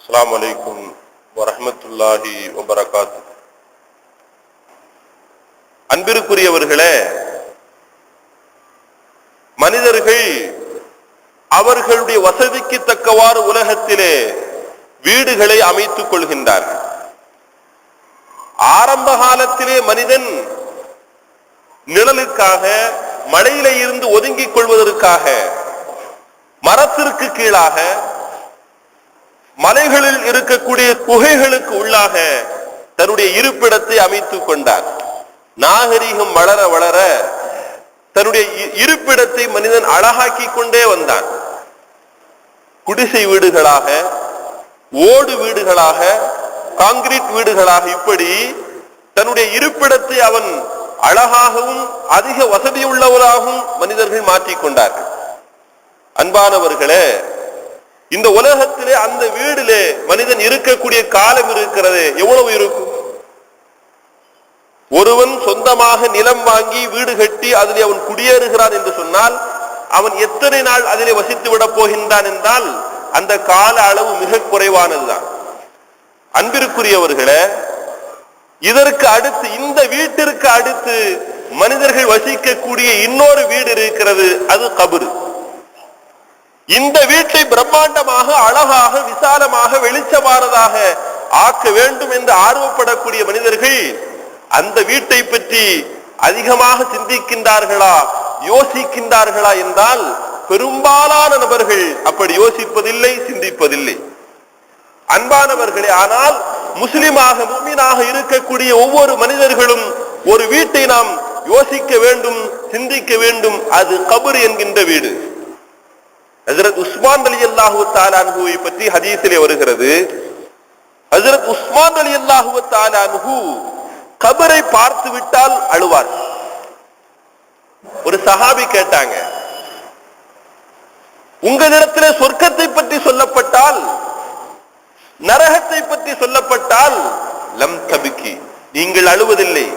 அஸ்ஸலாமு அலைக்கும் வரஹ்மத்துல்லாஹி வபரகாத்துஹு. அன்பிற்குரியவர்களே, மனிதர்கள் அவர்களுடைய வசதிக்கு தக்கவாறு உலகத்திலே வீடுகளை அமைத்துக் கொள்கின்றார்கள். ஆரம்ப காலத்திலே மனிதன் நிழலுக்காக, மழையிலே இருந்து ஒதுங்கிக் கொள்வதற்காக மரத்திற்கு கீழாக, மலைகளில் இருக்கக்கூடிய குகைகளுக்கு உள்ளாக தன்னுடைய இருப்பிடத்தை அமைத்துக் கொண்டார். நாகரிகம் வளர வளர தன்னுடைய இருப்பிடத்தை மனிதன் அழகாக்கி கொண்டே வந்தான். குடிசை வீடுகளாக, ஓடு வீடுகளாக, கான்கிரீட் வீடுகளாக, இப்படி தன்னுடைய இருப்பிடத்தை அவன் அழகாகவும் அதிக வசதியுள்ளவராகவும் மனிதர்கள் மாற்றிக்கொண்டார்கள். அன்பானவர்களே, இந்த உலகத்திலே அந்த வீடிலே மனிதன் இருக்கக்கூடிய காலம் இருக்கிறது எவ்வளவு இருக்கும்? ஒருவன் சொந்தமாக நிலம் வாங்கி வீடு கட்டி அதிலே அவன் குடியேறுகிறான் என்று சொன்னால் அவன் எத்தனை நாள் அதிலே வசித்து விட போகின்றான் என்றால் அந்த கால அளவு மிக குறைவானதுதான். அன்பிற்குரியவர்களே, இதற்கு அடுத்து, இந்த வீட்டிற்கு அடுத்து மனிதர்கள் வசிக்கக்கூடிய இன்னொரு வீடு இருக்கிறது, அது கபரு. இந்த வீட்டை பிரம்மாண்டமாக, அழகாக, விசாலமாக, வெளிச்சமானதாக ஆக்க வேண்டும் என்று ஆர்வப்படக்கூடிய மனிதர்கள் அந்த வீட்டை பற்றி அதிகமாக சிந்திக்கின்றார்களா, யோசிக்கின்றார்களா என்றால் பெரும்பாலான நபர்கள் அப்படி யோசிப்பதில்லை, சிந்திப்பதில்லை. அன்பானவர்களே, ஆனால் முஸ்லிமாக, முஃமினாக இருக்கக்கூடிய ஒவ்வொரு மனிதர்களும் ஒரு வீட்டை நாம் யோசிக்க வேண்டும், சிந்திக்க வேண்டும். அது கபர் என்கின்ற வீடு. ஹஜ்ரத் உஸ்மான் ரலியல்லாஹு தஆலா அன்ஹுவை பற்றி ஹதீஸிலே வருகிறது. ஹஜ்ரத் உஸ்மான் ரலியல்லாஹு தஆலா அன்ஹு கபரை பார்த்து விட்டால் அழுவார். ஒரு சஹாபி கேட்டாங்க, உங்களிடத்திலே சொர்க்கத்தை பற்றி சொல்லப்பட்டால், நரகத்தை பற்றி சொல்லப்பட்டால் லம் தபிக்கி, நீங்கள் அழுவதில்லை,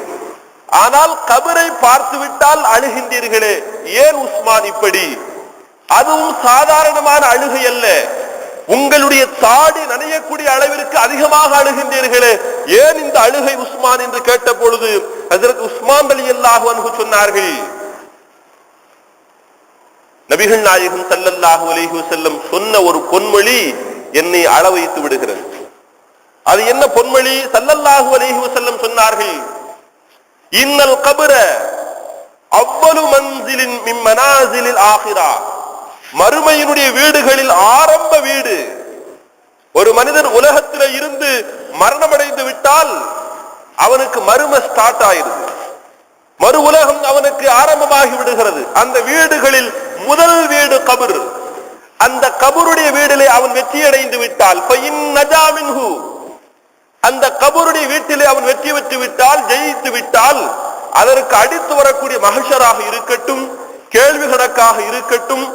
ஆனால் கபரை பார்த்து விட்டால் அழுகின்றீர்களே, ஏன் உஸ்மான் இப்படி? அதுவும் சாதாரணமான அழுகை அல்ல, உங்களுடைய தாடி நனையக்கூடிய அளவிற்கு அதிகமாக அழுகின்றீர்களே, ஏன் இந்த அழுகை உஸ்மான் என்று கேட்ட பொழுது ஹஜ்ரத் உஸ்மான் ரலியல்லாஹு அன்ஹு சொன்னார்கள், நபிகள் நாயகம் ஸல்லல்லாஹு அலைஹி வஸல்லம் சொன்ன ஒரு பொன்மொழி என்னை அழ வைத்து விடுகிறது. அது என்ன பொன்மொழி? ஸல்லல்லாஹு அலைஹி வஸல்லம் சொன்னார்கள், இன்னல் கபர அவ்வலு மன்சிலின் மின் மனாசிலில் ஆகிரா, மறுமையினுடைய வீடுகளில் ஆரம்ப வீடு. ஒரு மனிதன் உலகத்தில இருந்து மரணமடைந்து விட்டால் அவனுக்கு மறுமை ஸ்டார்ட் ஆயிருது, மறு உலகம் அவனுக்கு ஆரம்பமாகி விடுகிறது. அந்த வீடுகளில் முதல் வீடு கபர். அந்த கபருடைய வீட்டிலே அவன் வெற்றியடைந்து விட்டால், அந்த கபருடைய வீட்டிலே அவன் வெற்றி பெற்று விட்டால், ஜெயித்து விட்டால், அதற்கு அடித்து வரக்கூடிய மஹ்ஷராக இருக்கட்டும், கேள்வி கணக்காக இருக்கட்டும்,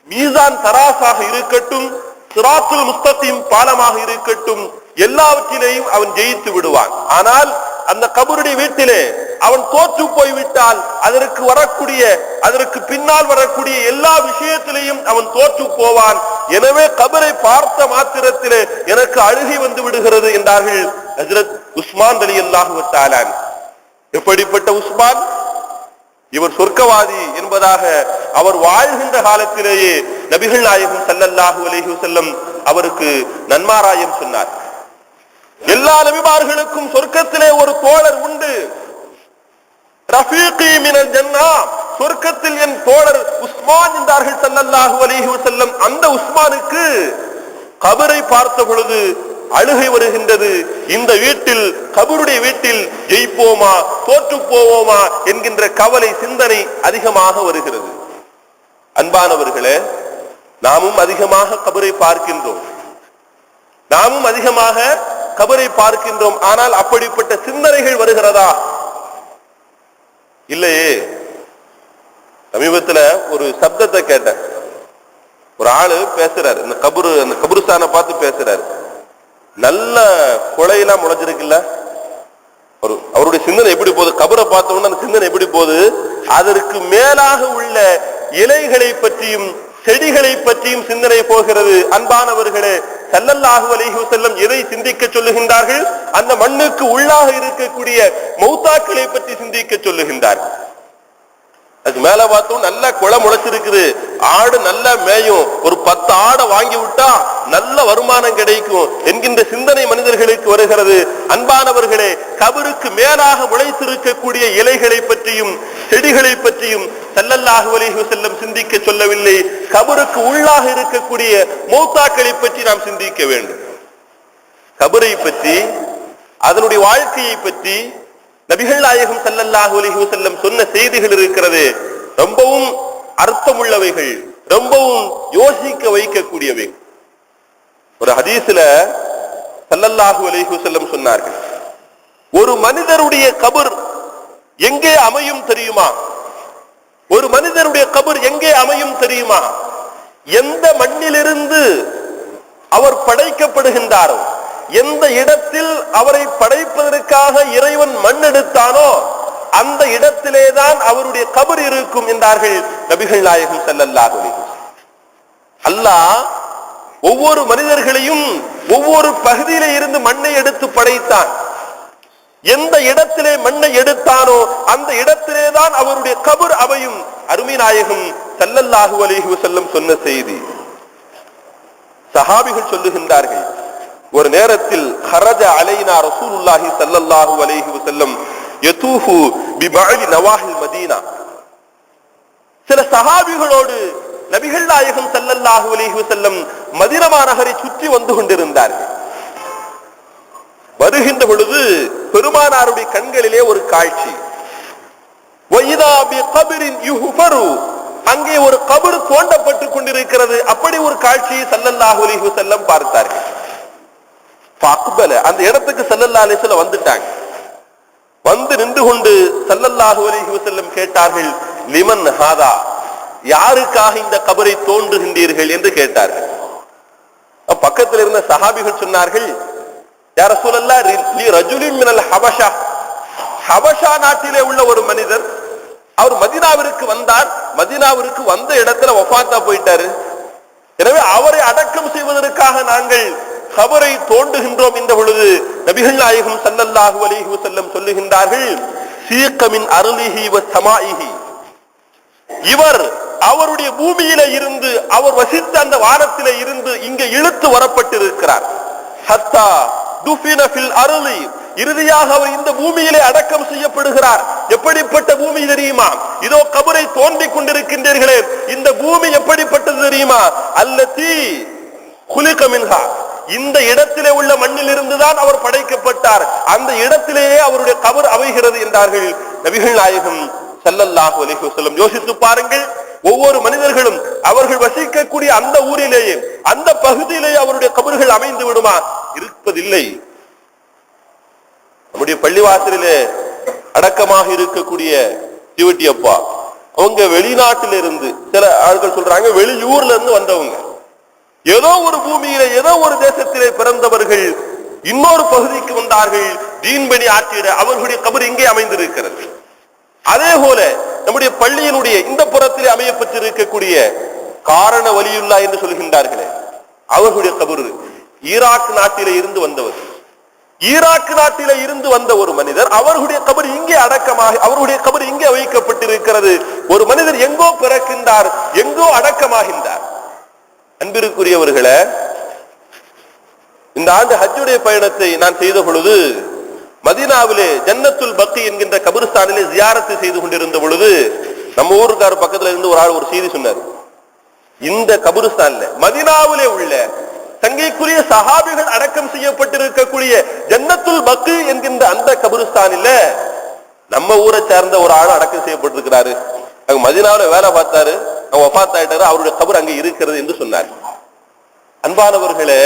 மீசான் தராசாக இருக்கட்டும், சிராத்துல் முஸ்தகீம் பாலமாக இருக்கட்டும், எல்லாவற்றிலேயும் அவன் ஜெயித்து விடுவான். ஆனால் அந்த கபருடைய வீட்டிலே அவன் தோற்று போய்விட்டால் அதற்கு பின்னால் வரக்கூடிய எல்லா விஷயத்திலேயும் அவன் தோற்று போவான். எனவே கபரை பார்த்த மாத்திரத்திலே எனக்கு அழுகை வந்து விடுகிறது என்றார்கள் ஹஜ்ரத் உஸ்மான் ரலியல்லாஹு தஆலா. எப்படிப்பட்ட உஸ்மான்? இவர் சொர்க்கவாதி என்பதாக அவர் வாழ்கின்ற காலத்திலேயே நபிகள் நாயகம் ஸல்லல்லாஹு அலைஹி வஸல்லம் அவருக்கு நன்மாராயம் சொன்னார். எல்லா நபிமார்களுக்கும் சொர்க்கத்திலே ஒரு தோழர் உண்டு, ரஃபீகி மினல் ஜன்னா, சொர்க்கத்தில் என் தோழர் உஸ்மான் என்றார்கள் ஸல்லல்லாஹு அலைஹி வஸல்லம். அந்த உஸ்மானுக்கு கபரை பார்த்த பொழுது அழுகை வருகின்றது. இந்த வீட்டில், கபருடைய வீட்டில் ஜெயிப்போமா, தோற்று போவோமா என்கின்ற கவலை, சிந்தனை அதிகமாக வருகிறது. அன்பானவர்களே, நாமும் அதிகமாக கபரை பார்க்கின்றோம், நாமும் அதிகமாக கபரை பார்க்கின்றோம். ஆனால் அப்படிப்பட்ட சிந்தனைகள் வருகிறதா? இல்லையே. சமீபத்துல ஒரு சப்தத்தை கேட்டேன். ஒரு ஆளு பேசுறாரு, அந்த கபருஸ்தானை பார்த்து பேசுறாரு. நல்ல கொலையெல்லாம் முளைஞ்சிருக்குல்ல, அவருடைய சிந்தனை எப்படி போகுது? கபரை பார்த்தோம்னா அந்த சிந்தனை எப்படி போகுது? அதற்கு மேலாக உள்ள இலைகளை பற்றியும் செடிகளை பற்றியும் சிந்தனை போகிறது. அன்பானவர்களே, ஸல்லல்லாஹு அலைஹி வஸல்லம் எதை சிந்திக்க சொல்லுகின்றார்கள்? அந்த மண்ணுக்கு உள்ளாக இருக்கக்கூடிய மௌத்தாக்களை பற்றி சிந்திக்க சொல்லுகின்றார்கள். அதுக்கு மேல பார்த்தோம், நல்ல குளம் முளைச்சிருக்குது, ஆடு நல்ல மேயும், ஒரு 10 ஆடை வாங்கி விட்டா நல்ல வருமானம் கிடைக்கும் என்கின்ற சிந்தனை மனிதர்களுக்கு வருகிறது. அன்பானவர்களே, கபருக்கு மேலாக முளைத்திருக்கக்கூடிய இலைகளை பற்றியும் செடிகளை பற்றியும் ஸல்லல்லாஹு அலைஹி வஸல்லம் சிந்திக்க சொல்லவில்லை. கபருக்கு உள்ளாக இருக்கக்கூடிய மௌத்தாக்களை பற்றி நாம் சிந்திக்க வேண்டும். கபரை பற்றி, அதனுடைய வாழ்க்கையை பற்றி நபிகள் நாயகம் ஸல்லல்லாஹு அலைஹி வஸல்லம் சொன்ன செய்திகள் இருக்கிறது. ரொம்பவும் அர்த்தமுள்ளவைகள், ரொம்பவும் யோசிக்க வைக்கக்கூடியவை. ஒரு ஹதீஸ்ல ஸல்லல்லாஹு அலைஹி வஸல்லம் சொன்னார்கள், ஒரு மனிதருடைய கபர் எங்கே அமையும் தெரியுமா? ஒரு மனிதருடைய கபர் எங்கே அமையும் தெரியுமா? எந்த மண்ணிலிருந்து அவர் படைக்கப்படுகின்றாரோ, எந்த இடத்தில் அவரை படைப்பதற்காக இறைவன் மண் எடுத்தானோ அந்த இடத்திலேதான் அவருடைய கபர் இருக்கும் என்றார்கள் நபிகள் நாயகம் ஸல்லல்லாஹு அலைஹி வஸல்லம். அல்லாஹ் ஒவ்வொரு மனிதர்களையும் ஒவ்வொரு பகுதியிலே இருந்து மண்ணை எடுத்து படைத்தான். எந்த இடத்திலே மண்ணை எடுத்தானோ அந்த இடத்திலேதான் அவருடைய கபர் அமையும். அருமை நாயகம் ஸல்லல்லாஹு அலைஹி வஸல்லம் சொன்ன செய்தி. சஹாபிகள் சொல்லுகின்றார்கள், ஒரு நேரத்தில் ஹரஜ அலைனா ரசூலுல்லாஹி ஸல்லல்லாஹு அலைஹி வஸல்லம் யதூஃபு பிபஅதி நவாஹில் மதீனா. சில சஹாபிகளோடு நபிகள் நாயகம் ஸல்லல்லாஹு அலைஹி வஸல்லம் மதீனா நகரை சுற்றி வந்து கொண்டிருந்தார்கள். வருகின்ற பொழுது பெருமானாருடைய கண்களிலே ஒரு காட்சி, வஇதா பிகப்ரின் யுஹ்ஃபரு, அங்கே ஒரு கபர் தோண்டப்பட்டுக் கொண்டிருக்கிறது. அப்படி ஒரு காட்சியை ஸல்லல்லாஹு அலைஹி வஸல்லம் பார்த்தார்கள். அந்த இடத்துக்கு ஸல்லல்லாஹு அலைஹி வஸல்லம் வந்துட்டாங்க. வந்து நின்று கொண்டு ஸல்லல்லாஹு அலைஹி வஸல்லம் கேட்டார்கள், லிமன் ஹாதா, யாருக்காக இந்த கபரை தோண்டுகின்றீர்கள் என்று கேட்டார்கள். பக்கத்தில் இருந்த சஹாபிகள் சொன்னார்கள், யா ரசூலல்லாஹ், லி ரஜுலின் மினல் ஹபஷா, ஹபஷா நாட்டிலே உள்ள ஒரு மனிதர், அவர் மதீனாவிற்கு வந்தார். மதீனாவிற்கு வந்த இடத்துல வஃபாத்தா போயிட்டாரு. எனவே அவரை அடக்கம் செய்வதற்காக நாங்கள் கபரை தோண்டுகின்றோம். இந்த பொழுது நபிகள் நாயகம் ஸல்லல்லாஹு அலைஹி வஸல்லம் சொல்லுகின்றார்கள், சீக மின் அர்லிஹி வ ஸமாஇஹி, இவர் அவருடைய பூமியிலே இருந்து, அவர் வசித்த அந்த வானத்திலே இருந்து இங்கே இழுத்து வரப்பட்டிருக்கிறார். ஹத்தா துஃபின ஃபில் அர்லி, இறுதியாக அவர் இந்த பூமியிலே அடக்கம் செய்யப்படுகிறார். எப்படிப்பட்ட பூமி தெரியுமா? இதோ கபரை தோண்டிக் கொண்டிருக்கின்றீர்களே, இந்த பூமி எப்படிப்பட்டது தெரியுமா? அல்லதி குலிக மின்ஹா, இந்த இடத்திலே உள்ள மண்ணில் இருந்துதான் அவர் படைக்கப்பட்டார். அந்த இடத்திலேயே அவருடைய கபர் அமைகிறது என்றார்கள் நபிகள் நாயகம் ஸல்லல்லாஹு அலைஹி வஸல்லம். யோசித்து பாருங்கள், ஒவ்வொரு மனிதர்களும் அவர்கள் வசிக்கக்கூடிய அந்த ஊரிலேயே, அந்த பகுதியிலேயே அவருடைய கபர்கள் அமைந்து விடுமா? இருப்பதில்லை. நம்முடைய பள்ளிவாசலிலே அடக்கமாக இருக்கக்கூடிய டிவிட்டி அப்பா, அவங்க வெளிநாட்டிலிருந்து, சில ஆட்கள் சொல்றாங்க வெளியூர்ல இருந்து வந்தவங்க, ஏதோ ஒரு பூமியில ஏதோ ஒரு தேசத்திலே பிறந்தவர்கள் இன்னொரு பகுதிக்கு வந்தார்கள் தீன்பணி ஆற்றிட. அவர்களுடைய கபர் இங்கே அமைந்திருக்கிறது. அதே போல நம்முடைய பள்ளியினுடைய இந்த புறத்திலே அமையப்பட்டிருக்கக்கூடிய காரண வலியுல்லா என்று சொல்கின்றார்களே, அவர்களுடைய கபர் ஈராக் நாட்டிலே இருந்து வந்தவர். ஈராக் நாட்டிலே இருந்து வந்த ஒரு மனிதர், அவர்களுடைய கபர் இங்கே அடக்கமாக, அவருடைய கபர் இங்கே வைக்கப்பட்டிருக்கிறது. ஒரு மனிதர் எங்கோ பிறக்கின்றார், எங்கோ அடக்கமாகின்றார். அன்பிற்குரியவர்களே, இந்த ஆண்டு ஹஜ்ஜுடைய பயணத்தை நான் செய்த பொழுது மதீனாவிலே ஜன்னத்துல் பக்கி என்கின்ற கபிரிஸ்தானிலே ஜியாரத்து செய்து கொண்டிருந்த பொழுது நம்ம ஊருக்கார பக்கத்துல இருந்து ஒரு ஆள் ஒரு செய்தி சொன்னார். இந்த கபிரிஸ்தான்ல மதீனாவிலே உள்ள தங்கைக்குரிய சஹாபிகள் அடக்கம் செய்யப்பட்டிருக்கக்கூடிய ஜன்னத்துல் பக்கி என்கின்ற அந்த கபிரிஸ்தானில நம்ம ஊரை சேர்ந்த ஒரு ஆள் அடக்கம் செய்யப்பட்டிருக்கிறாரு. அங்க மதீனாவில வேலை பார்த்தாரு, வஃபாத் ஆயிட்டாரு, அவருடைய கபர் அங்கே இருக்கிறது என்று சொன்னார். அன்பானவர்களே,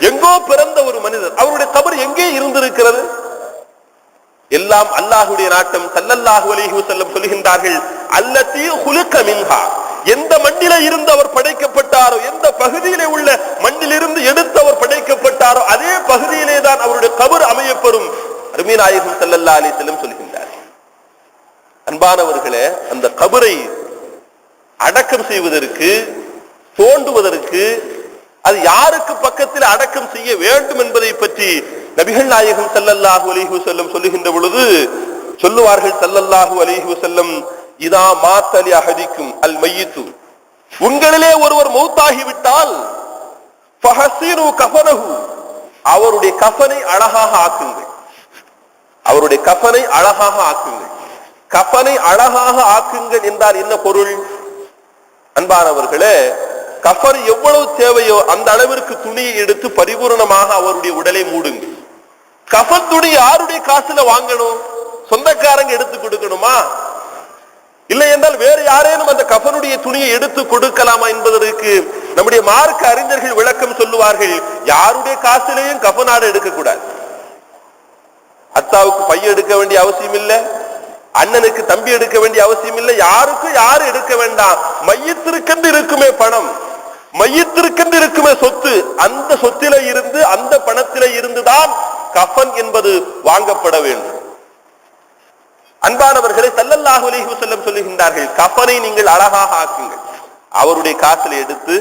எங்கோ பிறந்த ஒரு மனிதர், அவருடைய கபர் எங்கே இருந்திருக்கிறது? எல்லாம் அல்லாஹ்வுடைய நாட்டம். ஸல்லல்லாஹு அலைஹி வஸல்லம் சொல்கின்றார்கள், அல்லதி குலிக மின்ஹா, எந்த மண்ணிலே இருந்து அவர் படைக்கப்பட்டாரோ, எந்த பகுதியிலே உள்ள மண்ணிலிருந்து எடுத்து அவர் படைக்கப்பட்டாரோ அதே பகுதியிலே தான் அவருடைய கபர் அமையப்பெறும். அருமை நாயகம் ஸல்லல்லாஹு அலைஹி வஸல்லம் சொல்கின்றார். அன்பானவர்களே, அந்த கபரை அடக்கம் செய்வதற்கு, தோண்டுவதற்கு, அது யாருக்கு பக்கத்தில் அடக்கம் செய்ய வேண்டும் என்பதை பற்றி நபிகள் நாயகம் ஸல்லல்லாஹு அலைஹி வஸல்லம் சொல்லுகின்ற பொழுது சொல்லுவார்கள் ஸல்லல்லாஹு அலைஹி வஸல்லம், இதா மாத்தலி அஹதிக்கும் அல் மையித்து, உங்களிலே ஒருவர் மௌத்தாகி விட்டால் ஃபஹஸினு கஃபனஹு, அவருடைய கஃபனை அழகாக ஆக்குங்கள். அவருடைய கஃபனை அழகாக ஆக்குங்கள். கஃபனை அழகாக ஆக்குங்கள் என்றால் என்ன பொருள்? அன்பானவர்களே, கஃபன் எவ்வளவு தேவையோ அந்த அளவிற்கு துணியை எடுத்து பரிபூர்ணமாக அவருடைய உடலை மூடுங்கள். கஃபன் துணி யாருடைய காசுல வாங்கணும்? சொந்தக்காரங்க எடுத்து கொடுக்கணுமா? இல்லை என்றால் வேறு யாரேனும் அந்த கஃபனுடைய துணியை எடுத்து கொடுக்கலாமா என்பதற்கு நம்முடைய மார்க்க அறிஞர்கள் விளக்கம் சொல்லுவார்கள். யாருடைய காசிலையும் கஃபனாடு எடுக்கக்கூடாது. அத்தாவுக்கு பையன் எடுக்க வேண்டிய அவசியம் இல்லை, அண்ணனுக்கு தம்பி எடுக்க வேண்டிய அவசியம் இல்லை, யாருக்கும் யாரு எடுக்க வேண்டாம். மையத்திற்கென்று இருக்குமே பணம், மையத்திற்கென்று இருக்குமே சொத்து, அந்த சொத்தில இருந்து அந்த பணத்தில இருந்துதான் கஃபன் என்பது வாங்கப்பட வேண்டும். அன்பானவர்களை ஸல்லல்லாஹு அலைஹி வஸல்லம் சொல்லுகின்றார்கள், கஃபனை நீங்கள் அழகாக ஆக்குங்கள். அவருடைய காசுல எடுத்து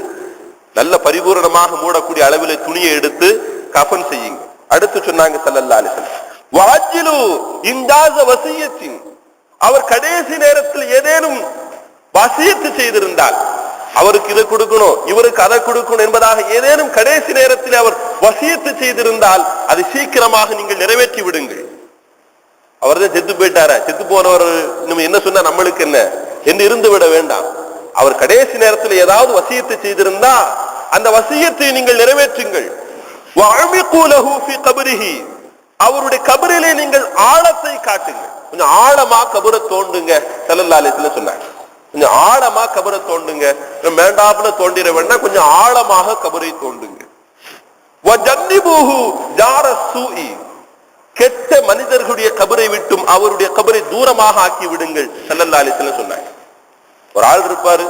நல்ல பரிபூரணமாக மூடக்கூடிய அளவில் துணியை எடுத்து கஃபன் செய்யுங்க. அடுத்து சொன்னாங்க ஸல்லல்லாஹு அலைஹி வஸல்லம், வஅஜ்லு இன்ஜாஸ வஸியத்தின், அவர் கடைசி நேரத்தில் ஏதேனும் வசியத்து செய்திருந்தால், அவருக்கு இதை கொடுக்கணும் இவருக்கு அதை கொடுக்கணும் என்பதாக ஏதேனும் கடைசி நேரத்தில் அவர் வசியத்து செய்திருந்தால் அதை சீக்கிரமாக நீங்கள் நிறைவேற்றி விடுங்கள். அவர் தான் செத்து போயிட்டாரா, செத்து போனவர் நம்ம என்ன சொன்னா நம்மளுக்கு என்ன என்று இருந்து விட வேண்டாம். அவர் கடைசி நேரத்தில் ஏதாவது வசியத்து செய்திருந்தா அந்த வசியத்தை நீங்கள் நிறைவேற்றுங்கள். வஅமிகு லஹு ஃபீ கப்ரிஹி, அவருடைய கபரிலே நீங்கள் ஆழத்தை காட்டுங்க. கொஞ்சம் ஆழமா கபரை தோண்டுங்க. ஸல்லல்லாஹு அலைஹி வஸல்லம் சொன்னாங்க, கொஞ்சம் ஆழமா கபரை தோண்டுங்க. மேண்டாப்புல தோண்டிட வேண்டாம், கொஞ்சம் ஆழமாக கபரை தோண்டுங்க. வஜன்னிபூஹு ஜார ஸூஇ, கெட்ட மனிதர்களுடைய கபரை விட்டும் அவருடைய கபரை தூரமாக ஆக்கி விடுங்கள். ஸல்லல்லாஹு அலைஹி வஸல்லம் சொன்னாங்க. ஒரு ஆள் இருப்பாரு,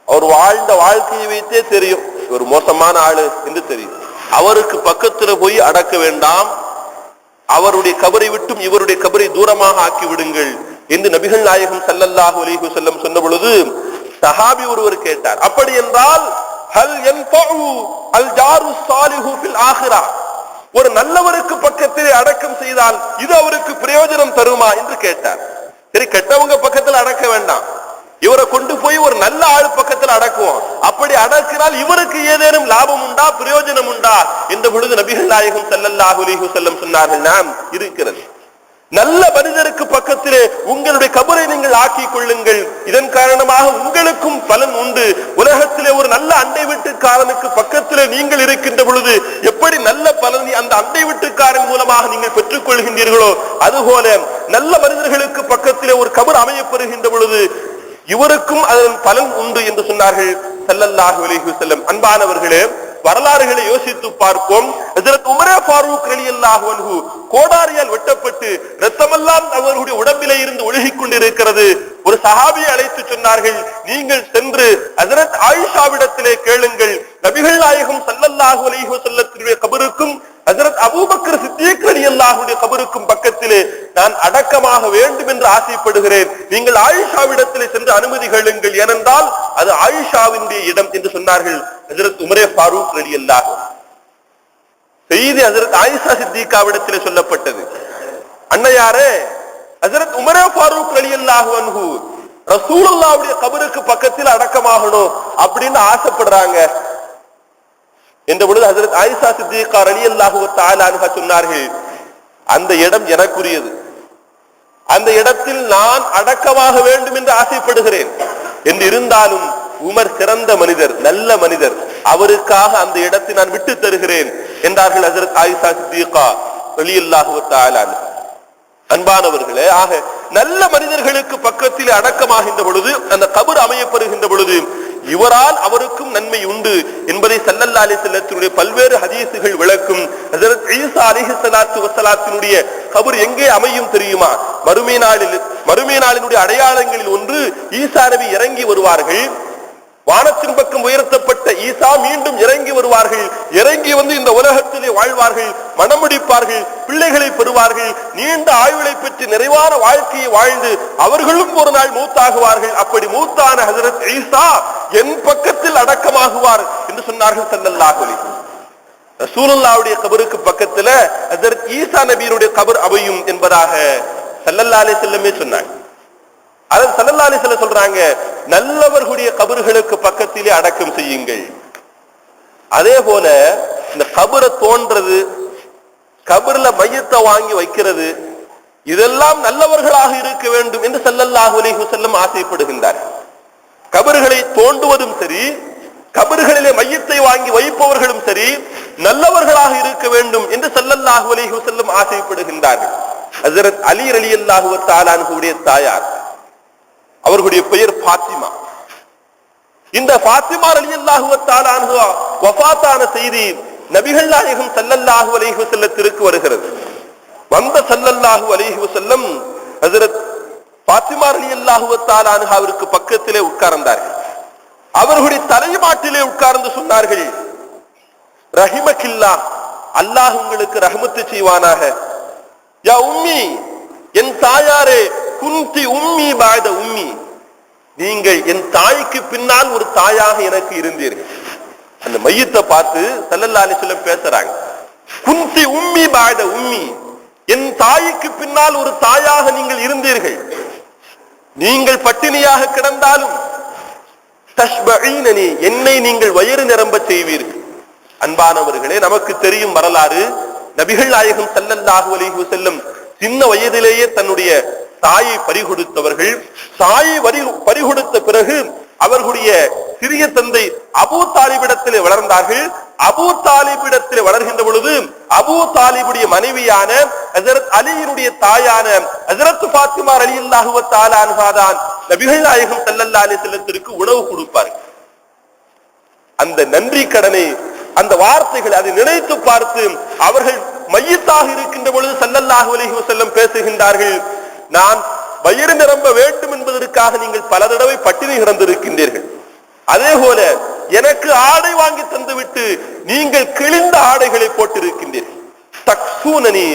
அவர் வாழ்ந்த வாழ்க்கையை வைத்தே தெரியும் ஒரு மோசமான ஆளு என்று தெரியும். அவருக்கு பக்கத்துல போய் அடக்க வேண்டாம், அவருடைய கபரை விட்டும் இவருடைய கபரை தூரமாக ஆக்கி விடுங்கள் என்று நபிகள் நாயகம் ஸல்லல்லாஹு அலைஹி வஸல்லம் சொன்ன பொழுது சஹாபி ஒருவர் கேட்டார், அப்படி என்றால் ஹல் யன்ஃபஉ அல் ஜாரு ஸாலிஹு ஃபில் ஆখিরা, ஒரு நல்லவருக்கு பக்கத்திலே அடக்கம் செய்தால் இது அவருக்கு பிரயோஜனம் தருமா என்று கேட்டார். சரி, கெட்டவங்க பக்கத்தில் அடக்க வேண்டாம், இவரை கொண்டு போய் ஒரு நல்ல ஆள் பக்கத்தில் அடக்குவோம். அப்படி அடக்கினால் இவருக்கு ஏதேனும் லாபம் உண்டா, பிரயோஜனம் உண்டா என்ற பொழுது நபிகள் நாயகம் ஸல்லல்லாஹு அலைஹி வஸல்லம் சொன்னார்கள், நாம் இருக்கிறது. நல்ல மனிதருக்கு பக்கத்திலே உங்களுடைய கபரை நீங்கள் ஆக்கிக் கொள்ளுங்கள். இதன் காரணமாக உங்களுக்கும் பலன் உண்டு. உலகத்திலே ஒரு நல்ல அண்டை வீட்டுக்காரனுக்கு பக்கத்திலே நீங்கள் இருக்கின்ற பொழுது எப்படி நல்ல பலனை அந்த அண்டை வீட்டுக்காரன் மூலமாக நீங்கள் பெற்றுக் கொள்கின்றீர்களோ அதுபோல நல்ல மனிதர்களுக்கு பக்கத்திலே ஒரு கபர் அமையப்பெறுகின்ற பொழுது இவருக்கும் அதன் பலன் உண்டு என்று சொன்னார்கள் ஸல்லல்லாஹு அலைஹி வஸல்லம். அன்பானவர்களே, வரலாறுகளை யோசித்து பார்ப்போம். ஹஜ்ரத் உமர் ஃபாரூக் ரலியல்லாஹு அன்ஹு கோடாரியால் வெட்டப்பட்டு இரத்தமெல்லாம் அவர்களுடைய உடம்பிலே இருந்து ஒழுகிக் கொண்டிருக்கிறது. ஒரு சஹாபியை அழைத்து சொன்னார்கள், நீங்கள் சென்று ஹஜ்ரத் ஆயிஷாவிடத்திலே கேளுங்கள், நபிகள் நாயகம் ஸல்லல்லாஹு அலைஹி வஸல்லத்தினுடைய கபருக்கும் ஹஜ்ரத் அபூபக்கர் சித்திக் ரலியல்லாஹுடைய கபருக்கும் பக்கத்திலே நான் அடக்கமாக வேண்டும் என்று ஆசைப்படுகிறேன். நீங்கள் ஆயிஷாவிடத்திலே சென்று அனுமதி கேளுங்கள், ஏனென்றால் அது ஆயிஷாவினுடைய இடம் என்று சொன்னார்கள் ஹஜ்ரத் உமர் ஃபாரூக் ரலியல்லாஹு. செய்தி ஹஜ்ரத் ஆயிஷா சித்திகாவிடத்திலே சொல்லப்பட்டது. அன்னையாரே, ஹஜ்ரத் உமர் ஃபாரூக் ரலியல்லாஹு அன்ஹு ரசூலுல்லாஹ்வுடைய கபருக்கு பக்கத்தில் அடக்கமாகணும் அப்படின்னு ஆசைப்படுறாங்க என்ற பொழுது ஹஜ்ரத் ஆயிஷா சித்திகா ரலியல்லாஹு தஆலா அன்ஹா சொன்னார்கள், அந்த இடம் எனக்குரியது, அந்த இடத்தில் நான் அடக்கமாக வேண்டும் என்று ஆசைப்படுகிறேன். என்று இருந்தாலும் உமர் சிறந்த மனிதர், நல்ல மனிதர், அவருக்காக அந்த இடத்தை நான் விட்டு தருகிறேன் என்றார்கள் ஹஜ்ரத் ஆயிஷா சித்திகா ரலியல்லாஹு தஆலா அன்ஹா. அன்பானவர்களே, ஆக நல்ல மனிதர்களுக்கு பக்கத்தில் அடக்கமாகின்ற பொழுது அந்த கபர் அமையப்படுகின்ற பொழுது இவரால் அவருக்கும் நன்மை உண்டு என்பதை ஸல்லல்லாஹு அலைஹி வஸல்லத்தினுடைய பல்வேறு ஹதீஸுகள் விளக்கும். ஹஜ்ரத் ஈசா அலைஹிஸ்ஸலாத்து வஸலாத்தினுடைய கபர் எங்கே அமையும் தெரியுமா? மறுமை நாளினுடைய அடையாளங்களில் ஒன்று ஈசா நபி இறங்கி வருவார்கள். வானத்தின் பக்கம் உயர்த்தப்பட்ட ஈசா மீண்டும் இறங்கி வருவார்கள். இறங்கி வந்து இந்த உலகத்திலே வாழ்வார்கள், மணமுடிப்பார்கள், பிள்ளைகளை பெறுவார்கள், நீண்ட ஆயுளை பெற்று நிறைவான வாழ்க்கையை வாழ்ந்து அவர்களும் ஒரு நாள் மூத்தாகுவார்கள். அப்படி மூத்தான ஹஜ்ரத் ஈசா என் பக்கத்தில் அடக்கமாகுவார் என்று சொன்னார்கள் ஸல்லல்லாஹு அலைஹி வஸல்லம். ரசூலுல்லாஹ்வுடைய கபருக்கு பக்கத்துல ஹஜ்ரத் ஈசா நபியுடைய கபர் அமையும் என்பதாக ஸல்லல்லாஹு அலைஹி வஸல்லமே சொன்னாங்க. அது ஸல்லல்லாஹு அலைஹி வஸல்லம் சொல்றாங்க, நல்லவர்களுடைய கபர்களுக்கு பக்கத்திலே அடக்கம் செய்யுங்கள். அதே போல இந்த கபரை தோன்றது, கபர்ல மையத்தை வாங்கி வைக்கிறது, இதெல்லாம் நல்லவர்களாக இருக்க வேண்டும் என்று ஸல்லல்லாஹு அலைஹி வஸல்லம் ஆசைப்படுகின்றார். கபர்களை தோண்டுவதும் சரி, கபர்களிலே மையத்தை வாங்கி வைப்பவர்களும் சரி நல்லவர்களாக இருக்க வேண்டும் என்று ஸல்லல்லாஹு அலைஹி வஸல்லம் ஆசைப்படுகின்றார்கள். ஹஜ்ரத் அலி ரலியல்லாஹு தஆலா அன்ஹுவுடைய தாயார், அவர்களுடைய பெயர் ஃபாத்திமா. இந்த ஃபாத்திமா ரலியல்லாஹு தஆலா அன்ஹா வஃபாத்தான செய்தி நபிகள் நாயகம் ஸல்லல்லாஹு அலைஹி வஸல்லத்திற்கு வருகிறது. வந்த ஸல்லல்லாஹு அலைஹி வஸல்லம் ஹஜ்ரத் ஃபாத்திமா ரலியல்லாஹு தஆலா அன்ஹாவிற்கு பக்கத்திலே உட்கார்ந்தார்கள். அவர்களுடைய தலைமாட்டிலே உட்கார்ந்து சொன்னார்கள், ரஹிமகில்லா, அல்லாஹ் உங்களுக்கு ரஹ்மத்து செய்வானாக. யா உம்மி, என் தாயாரே, குந்தி உம்மி பாத உம்மி, நீங்கள் என் தாய்க்கு பின்னால் ஒரு தாயாக எனக்கு இருந்தீர்கள். அந்த மையத்தை பார்த்து ஸல்லல்லாஹு அலைஹி வஸல்லம் பேசுறாங்க, குந்தி உம்மி பாத உம்மி, என் தாய்க்கு பின்னால் ஒரு தாயாக நீங்கள் இருந்தீர்கள். நீங்கள் பட்டினியாக கிடந்தாலும் தஷ்பஈனனி, என்னை நீங்கள் வயிறு நிரம்ப செய்வீர்கள். அன்பானவர்களே, நமக்கு தெரியும் வரலாறு, நபிகள் நாயகம் ஸல்லல்லாஹு அலைஹி வஸல்லம் சின்ன வயதிலேயே தன்னுடைய தாயை பறிகொடுத்தவர்கள். தாயை பறிகொடுத்த பிறகு அவர்களுடைய சிறிய தந்தை அபூ தாலிபிடத்திலே வளர்ந்தார்கள். அபூ தாலிபிடத்திலே வளர்கின்ற பொழுது அபூ தாலிபுடைய மனைவியான ஹஜ்ரத் அலியினுடைய தாயான ஹஜ்ரத் ஃபாத்திமா ரலியல்லாஹு தஆலா அன்ஹா தான் நபிகள் நாயகம் ஸல்லல்லாஹு அலைஹி வஸல்லத்திற்கு உணவு கொடுப்பார்கள். அந்த நன்றி கடனை, அந்த வார்த்தைகள், அதை நினைத்து பார்த்து அவர்கள் மையத்தாக இருக்கின்ற பொழுது ஸல்லல்லாஹு அலைஹி வஸல்லம் பேசுகின்றார்கள், நான் வயிறு நிரம்ப வேண்டும் என்பதற்காக நீங்கள் பல தடவை பட்டினி கிடந்திருக்கின்றீர்கள். அதே போல எனக்கு ஆடை வாங்கி தந்துவிட்டு நீங்கள் கிழிந்த ஆடைகளை போட்டிருக்கின்றீர்கள். தக்சூனனி,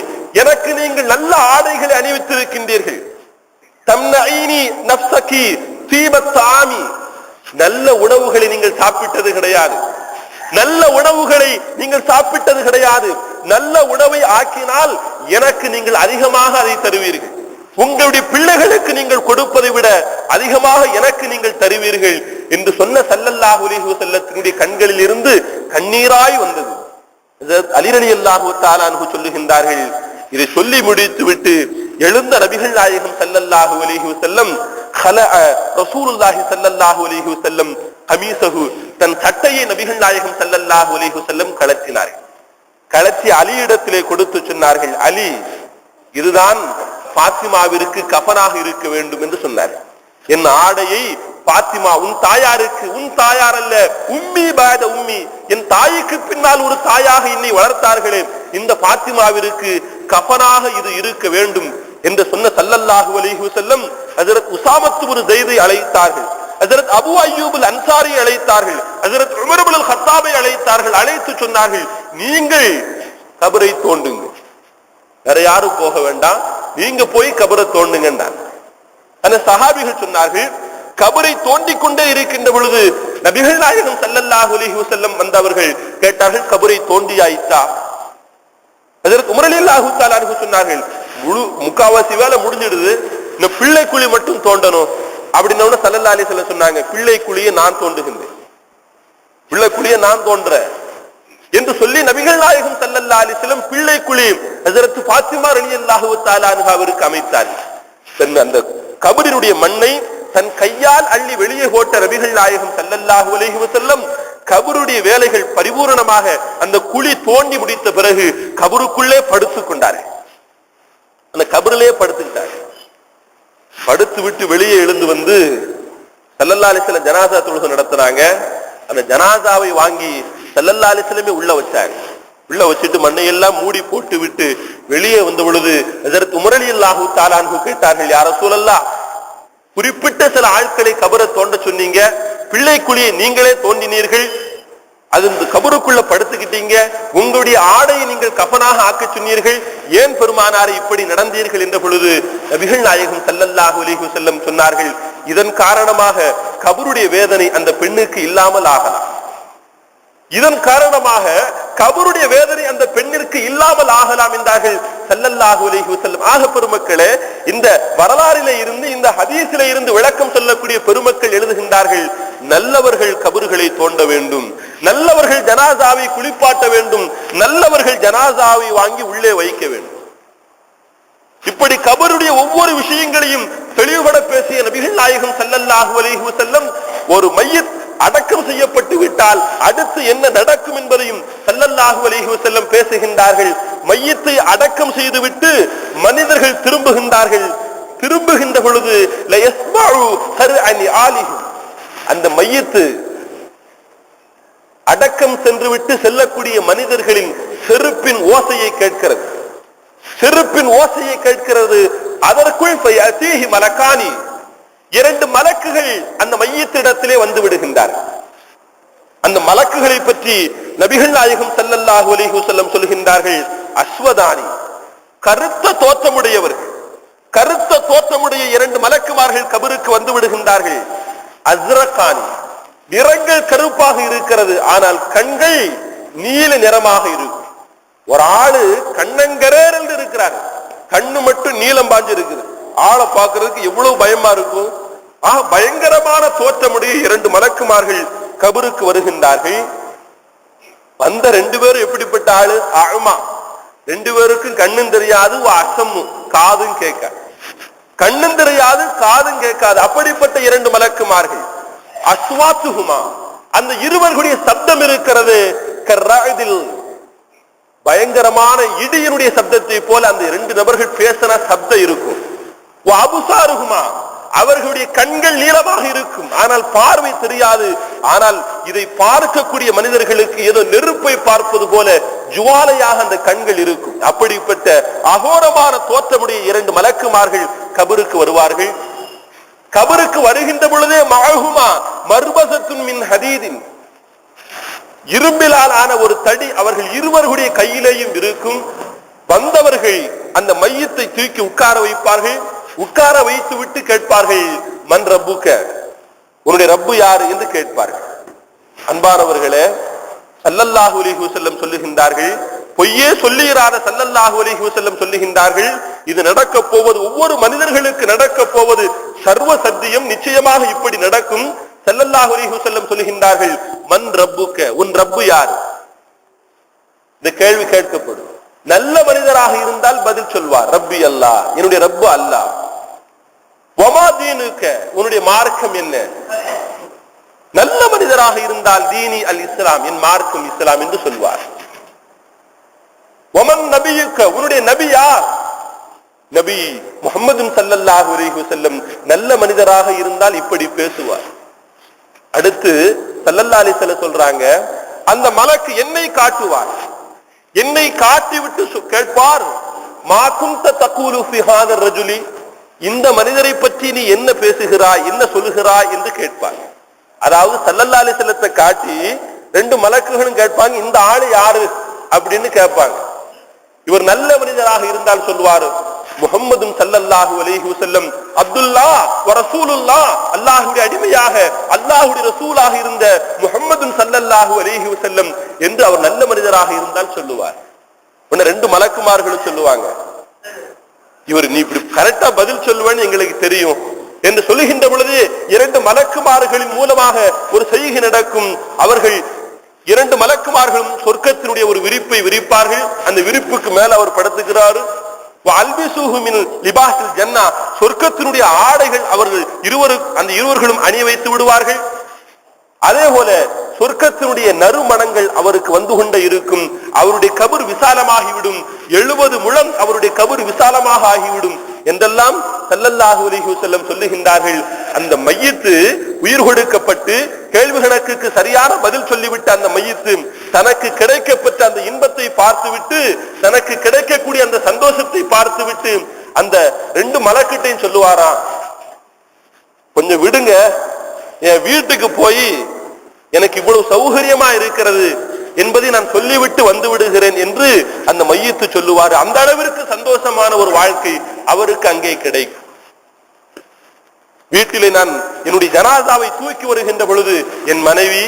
எனக்கு நீங்கள் நல்ல ஆடைகளை அணிவித்திருக்கின்றீர்கள். தம்னஈனி நஃப்ஸகி தீபத் தாமி, நல்ல உணவுகளை நீங்கள் சாப்பிட்டது கிடையாது. நல்ல உணவுகளை நீங்கள் சாப்பிட்டது கிடையாது. நல்ல உணவை ஆக்கினால் எனக்கு நீங்கள் அதிகமாக அதை தருவீர்கள். உங்களுடைய பிள்ளைகளுக்கு நீங்கள் கொடுப்பதை விட அதிகமாக எனக்கு நீங்கள் தருவீர்கள் என்று சொன்ன ஸல்லல்லாஹு அலைஹி வஸல்லத்தினுடைய கண்களில் இருந்து கண்ணீராய் வந்தது. அலி ரலியல்லாஹு தஆலா அன்ஹு சொல்லுகின்றார்கள், இதை சொல்லி முடித்து விட்டு எழுந்த நபிகள் நாயகம் ஸல்லல்லாஹு அலைஹி வஸல்லம் ரசூலுல்லாஹி ஸல்லல்லாஹு அலைஹி வஸல்லம் கமீஸஹு, தன் சட்டையை நபிகள் நாயகம் ஸல்லல்லாஹு அலைஹி வஸல்லம் கழற்றினார்கள். கழற்றி அலியிடத்திலே கொடுத்து சொன்னார்கள், அலி, இதுதான் பாத்திமாவிற்கு கஃனாக இருக்க வேண்டும் என்று சொன்னார். என் ஆடையை பாத்திமா உன் தாயாருக்கு, உன் தாயார் அல்ல, உம்மி பாத உம்மி, என் தாய்க்கு பின்னால் ஒரு தாயாக என்னை வளர்த்தார்களே, இந்த பாத்திமாவிற்கு கஃனாக இது இருக்க வேண்டும் என்று சொன்ன ஸல்லல்லாஹு அலைஹி வஸல்லம் ஹஜ்ரத் உஸாமத்து பின் ஸைதை அழைத்தார்கள். ஹஜ்ரத் அபூ அய்யூப் அல் அன்சாரி அழைத்தார்கள். ஹஜ்ரத் உமர் இப்னு அல் கத்தாபை அழைத்தார்கள். அழைத்து சொன்னார்கள், நீங்கள் கபரை தோண்டுங்க, வேற யாரும் போக வேண்டாம், நீங்க போய் கபரை தோண்டுங்கன்றார். அந்த சஹாபிகள் சொன்னார்கள், கபரை தோண்டிக் கொண்டே இருக்கின்ற பொழுது நபிகள் நாயகம் ஸல்லல்லாஹு அலைஹி வஸல்லம் வந்தவர்கள் கேட்டார்கள், கபரை தோண்டியாயிட்டா? ஹஜ்ரத் உமர் ரலியல்லாஹு தஆலா அன்ஹு சொன்னார்கள், முக்காவாசி வேலை முடிஞ்சிடுது, இந்த பிள்ளை குழி மட்டும் தோண்டணும் அப்படின்னு ஸல்லல்லாஹு அலைஹி வஸல்லம் சொன்னாங்க. பிள்ளை குழியை நான் தோண்டுகின்றேன், பிள்ளை குழியை நான் தோன்றேன் என்று சொல்லி நபிகள் நாயகம் ஸல்லல்லாஹு அலைஹி வஸல்லம் பிள்ளை குழி ஹஜ்ரத் ஃபாத்திமா ரலியல்லாஹு தஆலா அன்ஹாவிற்கு அமைத்தார்கள். அந்த கபரினுடைய மண்ணை தன் கையால் அள்ளி வெளியே போட்ட நபிகள் நாயகம் ஸல்லல்லாஹு அலைஹி வஸல்லம் கபருடைய வேலைகள் பரிபூரணமாக அந்த குழி தோண்டி முடித்த பிறகு கபருக்குள்ளே படுத்துக் கொண்டார்கள். அந்த கபரிலே படுத்துக்கிட்டார்கள். படுத்து விட்டு வெளியே எழுந்து வந்து ஸல்லல்லாஹு அலைஹி வஸல்லம் ஜனாஸா தொழுகை நடத்துறாங்க. அந்த ஜனாஸாவை வாங்கி ஸல்லல்லாஹு அலைஹி வஸல்லம் உள்ள வச்சாங்க. உள்ள வச்சுட்டு மண்ணையெல்லாம் மூடி போட்டு விட்டு வெளியே வந்த பொழுது ஹஜ்ரத் உமர் ரலியல்லாஹு தஆலா அன்ஹு கேட்டார்கள், யா ரசூலல்லாஹ், குறிப்பிட்ட சில ஆட்களை கபரை தோண்ட சொன்னீங்க, பிள்ளை குழியை நீங்களே தோண்டினீர்கள், அது இந்த கபருக்குள்ள படுத்துக்கிட்டீங்க, உங்களுடைய ஆடையை நீங்கள் கஃனாக ஆக்க சொன்னீர்கள், ஏன் பெருமானாரை இப்படி நடந்தீர்கள் என்ற பொழுது நபிகள் நாயகம் ஸல்லல்லாஹு அலைஹி வஸல்லம் சொன்னார்கள், இதன் காரணமாக கபருடைய வேதனை அந்த பெண்ணுக்கு இல்லாமல் ஆகலாம். இதன் காரணமாக கபருடைய வேதனை அந்த பெண்ணிற்கு இல்லாமல் ஆகலாம் என்றார்கள் ஸல்லல்லாஹு அலைஹி வஸல்லம். ஆக பெருமக்களே, இந்த வரலாறிலே இருந்து, இந்த ஹதீஸிலே இருந்து விளக்கம் சொல்லக்கூடிய பெருமக்கள் எழுதுகின்றார்கள், நல்லவர்கள் கபறுகளை தோண்ட வேண்டும், நல்லவர்கள் ஜனாசாவை குளிப்பாட்ட வேண்டும், நல்லவர்கள் ஜனாசாவை வாங்கி உள்ளே வைக்க வேண்டும். இப்படி கபருடைய ஒவ்வொரு விஷயங்களையும் தெளிவுபட பேசிய நபிகள் நாயகம் ஸல்லல்லாஹு அலைஹி வஸல்லம் ஒரு மையத் அடக்கம் செய்யப்பட்டு விட்டால் அடுத்து என்ன நடக்கும் என்பதையும் ஸல்லல்லாஹு அலைஹி வஸல்லம் பேசுகின்றார்கள். மையத்தை அடக்கம் செய்துவிட்டு மனிதர்கள் திரும்புகின்றார்கள். திரும்புகின்ற பொழுது அந்த மையத்து அடக்கம் சென்றுவிட்டு செல்லக்கூடிய மனிதர்களின் செருப்பின் ஓசையை கேட்கிறது. செருப்பின் ஓசையை கேட்கிறது. அதற்குள் மலக்கானி, இரண்டு மலக்குகள் அந்த மையத்திடத்திலே வந்து விடுகின்றார். அந்த மலக்குகளை பற்றி நபிகள் நாயகம் ஸல்லல்லாஹு அலைஹி வஸல்லம் சொல்கின்றார்கள், அஸ்வதானி, கருத்த தோற்றமுடையவர்கள். கருத்த தோற்றமுடைய இரண்டு மலக்குமார்கள் கபருக்கு வந்து விடுகின்றார்கள். அஸ்ரகானி, நிறங்கள் கருப்பாக இருக்கிறது, ஆனால் கண்கள் நீல நிறமாக இருக்கும். ஒரு ஆளு கண்ணங்கரேர் என்று இருக்கிறார், கண்ணு மட்டும் நீலம் பாஞ்சு இருக்குது. ஆளை பார்க்கிறதுக்கு எவ்வளவு பயமா இருக்கும். பயங்கரமான தோற்றமுடைய இரண்டு மலக்குமார்கள் கபருக்கு வருகின்றார்கள். வந்த ரெண்டு பேரும் எப்படிப்பட்ட ஆளு? ஆமா, ரெண்டு பேருக்கும் கண்ணும் தெரியாது, அசமும் காதும் கேட்க, கண்ணும் தெரியாது காதும் கேட்காது. அப்படிப்பட்ட இரண்டு மலக்குமார்கள். அஸ்வாத்துஹுமா, அந்த இருவர்களுடைய சப்தம் இருக்கிறது கர்ராதில், பயங்கரமான இடியினுடைய சப்தத்தை போல அந்த இரண்டு நபர்கள் பேசின சப்தம் இருக்கும். அபுசாருகுமா, அவர்களுடைய கண்கள் நீளமாக இருக்கும், ஆனால் பார்வை தெரியாது. ஆனால் இதை பார்க்கக்கூடிய மனிதர்களுக்கு ஏதோ நெருப்பை பார்ப்பது போல ஜுவாலையாக அந்த கண்கள் இருக்கும். அப்படிப்பட்ட அகோரமான தோற்றமுடைய இரண்டு மலக்குமார்கள் கபருக்கு வருவார்கள். கபருக்கு வருகின்ற பொழுதே மஅஹுமா மர்பஸத்துன் மின் ஹதீதின், இரும்பிலால் ஆன ஒரு தடி அவர்கள் இருவர்களுடைய கையிலேயும் இருக்கும். வந்தவர்கள் அந்த மையத்தை தூக்கி உட்கார வைப்பார்கள். உட்கார வைத்து விட்டு கேட்பார்கள், மன் ரப்புக, உன்னுடைய ரப்பு யாரு என்று கேட்பார்கள். அன்பானவர்களே, ஸல்லல்லாஹு அலைஹி வஸல்லம் சொல்லுகின்றார்கள், பொய்யே சொல்லுகிறார ஸல்லல்லாஹு அலைஹி வஸல்லம் சொல்லுகின்றார்கள், இது நடக்க போவது, ஒவ்வொரு மனிதர்களுக்கு நடக்க போவது சர்வ சத்தியம், நிச்சயமாக இப்படி நடக்கும். ஸல்லல்லாஹு அலைஹி வஸல்லம் சொல்லுகின்றார்கள், மன் ரப்புக, உன் ரப்பு யார்? இந்த கேள்வி கேட்கப்படும். நல்ல மனிதராக இருந்தால் பதில் சொல்வார், ரப்பி அல்லாஹ், என்னுடைய ரப்பு அல்லாஹ். வமா தீனுக, உன்னுடைய மார்க்கம் என்ன? நல்ல மனிதராக இருந்தால் தீனி அல் இஸ்லாம், என் மார்க்கம் இஸ்லாம் என்று சொல்வார். வமன் நபியுக, உன்னுடைய நபி யார்? நபி முஹம்மது ஸல்லல்லாஹு அலைஹி வஸல்லம் நல்ல மனிதராக இருந்தால் இப்படி பேசுவார். அடுத்து ஸல்லல்லாஹு அலைஹி வஸல்லம் சொல்றாங்க, அந்த மலக்கு என்னை காட்டுவார். என்னை காட்டிவிட்டு கேட்பார், மா குன்த தகூலு ஃபி ஹாதர் ரஜுலி, இந்த மனிதரை பற்றி நீ என்ன பேசுகிறாய், என்ன சொல்லுகிறாய் என்று கேட்பார். அதாவது ஸல்லல்லாஹு அலைஹி வஸல்லத்தை காட்டி ரெண்டு மலக்குகளும் கேட்பாங்க, இந்த ஆளு யாரு அப்படின்னு கேட்பாங்க. இவர் நல்ல மனிதராக இருந்தால் சொல்வார், முஹம்மது ஸல்லல்லாஹு அலைஹி வஸல்லம் அப்துல்லாஹ் வ ரசூலுல்லாஹ், அல்லாஹ்வுடைய அடிமையாக அல்லாஹ்வுடைய ரசூலாக இருந்த முஹம்மது ஸல்லல்லாஹு அலைஹி வஸல்லம் என்று அவர் நல்ல மனிதராக இருந்தால் சொல்லுவார். உடனே ரெண்டு மலக்குமார்களும் சொல்லுவாங்க, இவர் நீ இப்படி கரெக்டா பதில் சொல்லுவேன்னு எங்களுக்கு தெரியும் என்று சொல்லுகின்ற பொழுது இரண்டு மலக்குமார்களின் மூலமாக ஒரு செய்கை நடக்கும். அவர்கள் இரண்டு மலக்குமார்களும் சொர்க்கத்தினுடைய ஒரு விரிப்பை விரிப்பார்கள். அந்த விரிப்புக்கு மேல அவர் படுத்துகிறாரு. சொர்க்கத்தினுடைய ஆடைகள் அவர்கள் அந்த இருவர்களும் அணிய வைத்து விடுவார்கள். அதே போல சொர்க்கத்தினுடைய நறுமணங்கள் அவருக்கு வந்து கொண்டே இருக்கும். அவருடைய கபர் விசாலமாகிவிடும். 70 முழம் அவருடைய கபர் விசாலமாக ஆகிவிடும் என்றெல்லாம் ஸல்லல்லாஹு அலைஹி வஸல்லம் சொல்லுகின்றார்கள். அந்த மையத்து உயிர் கொடுக்கப்பட்டு கேள்வி கணக்குக்கு சரியான பதில் சொல்லிவிட்டு அந்த மையத்து தனக்கு கிடைக்கப்பட்ட அந்த இன்பத்தை பார்த்துவிட்டு, தனக்கு கிடைக்கக்கூடிய அந்த சந்தோஷத்தை பார்த்துவிட்டு அந்த ரெண்டு மலக்கிட்டையும் சொல்லுவாராம், கொஞ்சம் விடுங்க, என் வீட்டுக்கு போய் எனக்கு இவ்வளவு சௌகரியமா இருக்கிறது என்பதை நான் சொல்லிவிட்டு வந்து விடுகிறேன் என்று அந்த மையத்து சொல்லுவார். அந்த அளவிற்கு சந்தோஷமான ஒரு வாழ்க்கை அவருக்கு அங்கே கிடைக்கும். வீட்டிலே நான் என்னுடைய ஜனாசாவை தூக்கி வருகின்ற பொழுது என் மனைவி,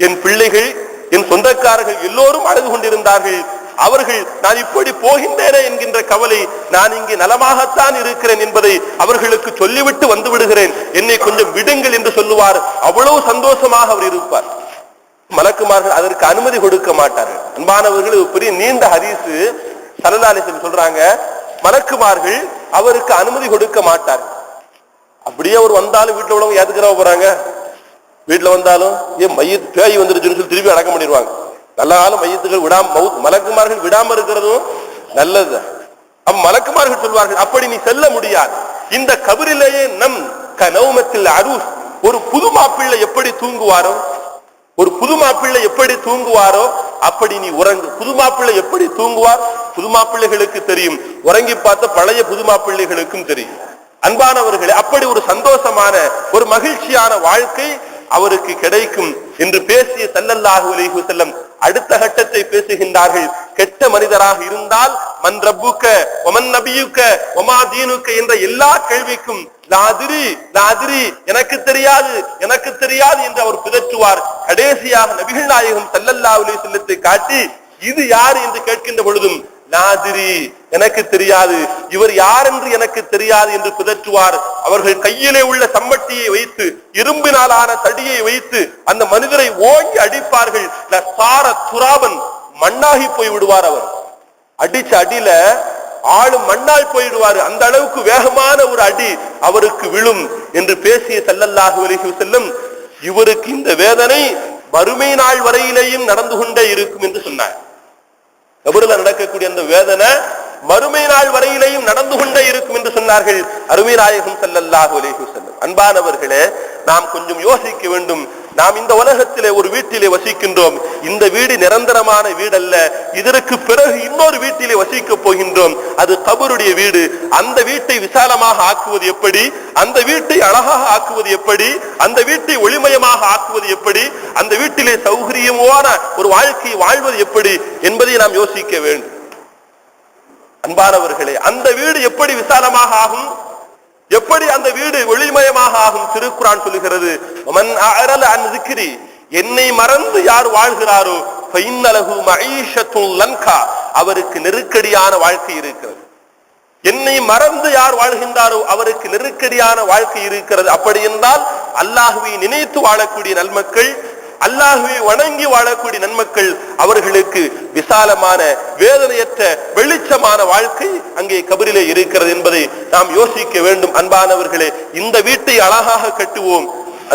என் பிள்ளைகள், என் சொந்தக்காரர்கள் எல்லோரும் அழுது கொண்டிருந்தார்கள். அவர்கள் நான் இப்படி போகின்றேனே என்கின்ற கவலை, நான் இங்கே நலமாகத்தான் இருக்கிறேன் என்பதை அவர்களுக்கு சொல்லிவிட்டு வந்து விடுகிறேன், என்னை கொஞ்சம் விடுங்கள் என்று சொல்லுவார். அவ்வளவு சந்தோஷமாக அவர் இருப்பார். மலக்குமார்கள் அதற்கு அனுமதி கொடுக்க மாட்டார்கள். அன்பானவர்கள், பெரிய நீண்ட ஹதீஸ் ஸல்லல்லாஹு அலைஹி வஸல்லம் சொல்றாங்க, மலக்குமார்கள் அவருக்கு அனுமதி கொடுக்க மாட்டார்கள். அப்படியே அவர் வந்தாலும் வீட்டுல உள்ளவங்க ஏத்துக்கிறவ போறாங்க, வீட்டுல வந்தாலும் ஏன் மையத் பேய் வந்துருச்சுன்னு சொல்லி திருப்பி அடக்கம் பண்ணிடுவாங்க. நல்ல காலம் மையத்துகள் விடாம மலக்குமார்கள் விடாம இருக்கிறதும் நல்லது. மலக்குமார்கள் சொல்வார்கள், அப்படி நீ செல்ல முடியாது. இந்த கபரிலேயே நம் கனௌமத்தில் அரூஸ், ஒரு புது மாப்பிள்ளை எப்படி தூங்குவாரோ, ஒரு புது மாப்பிள்ளை எப்படி தூங்குவாரோ அப்படி நீ உறங்கு. புது மாப்பிள்ளை எப்படி தூங்குவார் புது மாப்பிள்ளைகளுக்கு தெரியும், உறங்கி பார்த்த பழைய புது மாப்பிள்ளைகளுக்கும் தெரியும். அன்பானவர்களே, அப்படி ஒரு சந்தோஷமான ஒரு மகிழ்ச்சியான வாழ்க்கை அவருக்கு கிடைக்கும் என்று பேசிய ஸல்லல்லாஹு அலைஹி வஸல்லம் அடுத்த கட்டத்தை பேசுகின்றார்கள். கெட்ட மனிதராக இருந்தால் மன் ரப்புக்க வமன் நபியுக்க வமா தீனுக்க என்ற எல்லா கேள்விக்கும் லாதிரி லாதிரி எனக்கு தெரியாது எனக்கு தெரியாது என்று அவர் பிதற்றுவார். கடைசியாக நபிகள் நாயகம் ஸல்லல்லாஹு அலைஹி வஸல்லத்தை காட்டி இது யார் என்று கேட்கின்ற பொழுதும் லாதிரி எனக்கு தெரியாது, இவர் யார் என்று எனக்கு தெரியாது என்று பிதற்றுவார். அவர்கள் கையிலே உள்ள சம்மட்டியை வைத்து, இரும்பினாலான தடியை வைத்து அந்த மனிதரை ஓங்கி அடிப்பார்கள். துராபன், மண்ணாகி போய் விடுவார். அவர் அடிச்ச அடியில ஆளு மண்ணாய் போயிடுவார். அந்த அளவுக்கு வேகமான ஒரு அடி அவருக்கு விழும் என்று பேசிய ஸல்லல்லாஹு அலைஹி வஸல்லம், இவருக்கு இந்த வேதனை மறுமை நாள் வரையிலேயும் நடந்து கொண்டே இருக்கும் என்று சொன்னார். கபருல நடக்கக்கூடிய அந்த வேதனை மறுமை நாள் வரையிலேயும் நடந்து கொண்டே இருக்கும் என்று சொன்னார்கள் அருமை நாயகம் ஸல்லல்லாஹு அலைஹி வஸல்லம். அன்பானவர்களே, நாம் கொஞ்சம் யோசிக்க வேண்டும். நாம் இந்த உலகத்திலே ஒரு வீட்டிலே வசிக்கின்றோம். இந்த வீடு நிரந்தரமான வீடல்ல, இதற்கு பிறகு இன்னொரு வீட்டிலே வசிக்க போகின்றோம். அது கபருடைய வீடு. அந்த வீட்டை விசாலமாக ஆக்குவது எப்படி, அந்த வீட்டை அழகாக ஆக்குவது எப்படி, அந்த வீட்டை ஒளிமயமாக ஆக்குவது எப்படி, அந்த வீட்டிலே சௌகரியமான ஒரு வாழ்க்கையை வாழ்வது எப்படி என்பதை நாம் யோசிக்க வேண்டும். அன்பானவர்களே, அந்த வீடு எப்படி விசாலமாக ஆகும், எப்படி அந்த வீடு ஒளிமயமாக ஆகும்? திருக்குர்ஆன் சொல்லுகிறது, மன் அஅரல அன் ذிக்ரி, என்னை மறந்து யார் வாழ்கிறாரோ ஃபைன்னலஹு மஈஷத்துல் லன்கா, அவருக்கு நெருக்கடியான வாழ்க்கை இருக்கிறது. என்னை மறந்து யார் வாழ்கின்றாரோ அவருக்கு நெருக்கடியான வாழ்க்கை இருக்கிறது. அப்படி என்றால் அல்லாஹ்வை நினைத்து வாழக்கூடிய நல்மக்கள், அல்லாஹ்வை வணங்கி வாழக்கூடிய நன்மக்கள், அவர்களுக்கு விசாலமான வேதனையற்ற வெளிச்சமான வாழ்க்கை அங்கே கபரிலே இருக்கிறது என்பதை நாம் யோசிக்க வேண்டும். அன்பானவர்களே, இந்த வீட்டை அழகாக கட்டுவோம்.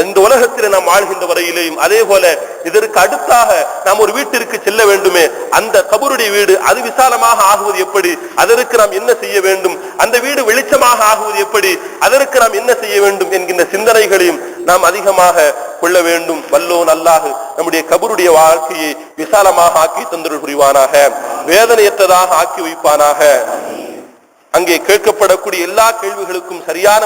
இந்த உலகத்தில் நாம் வாழ்கின்ற வரையிலேயும் அதே போல இதற்கு அடுத்தாக நாம் ஒரு வீட்டிற்கு செல்ல வேண்டுமே, அந்த கபருடைய வீடு அது விசாலமாக ஆகுவது எப்படி, அதற்கு நாம் என்ன செய்ய வேண்டும், அந்த வீடு வெளிச்சமாக ஆகுவது எப்படி, அதற்கு நாம் என்ன செய்ய வேண்டும் என்கின்ற சிந்தனைகளையும் நாம் அதிகமாக கொள்ள வேண்டும். வல்லோன் அல்லாஹ் நம்முடைய கபருடைய வாழ்க்கையை விசாலமாக ஆக்கி தந்தருள் புரிவானாக, வேதனையற்றதாக ஆக்கி வைப்பானாக. அங்கே கேட்கப்படக்கூடிய எல்லா கேள்விகளுக்கும் சரியான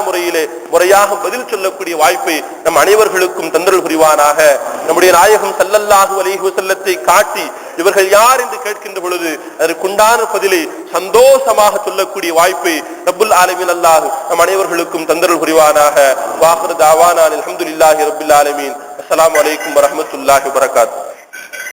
முறையாக பதில் சொல்லக்கூடிய வாய்ப்பை நம் அனைவர்களுக்கும் தந்தருள் புரிவானாக. நம்முடைய நாயகம் ஸல்லல்லாஹு அலைஹி வஸல்லத்தை காட்டி இவர்கள் யார் என்று கேட்கின்ற பொழுது அதற்குண்டான பதிலை சந்தோஷமாக சொல்லக்கூடிய வாய்ப்பை ரப்புல் ஆலமீன் அல்லாஹ் நம் அனைவர்களுக்கும் தந்தருள் புரிவானாக. வாஹிரு தாவானா அல்ஹம்துலில்லாஹி ரப்பில் ஆலமீன். அஸ்ஸலாமு அலைக்கும் வரஹ்மத்துல்லாஹி வபரகாத்துஹு.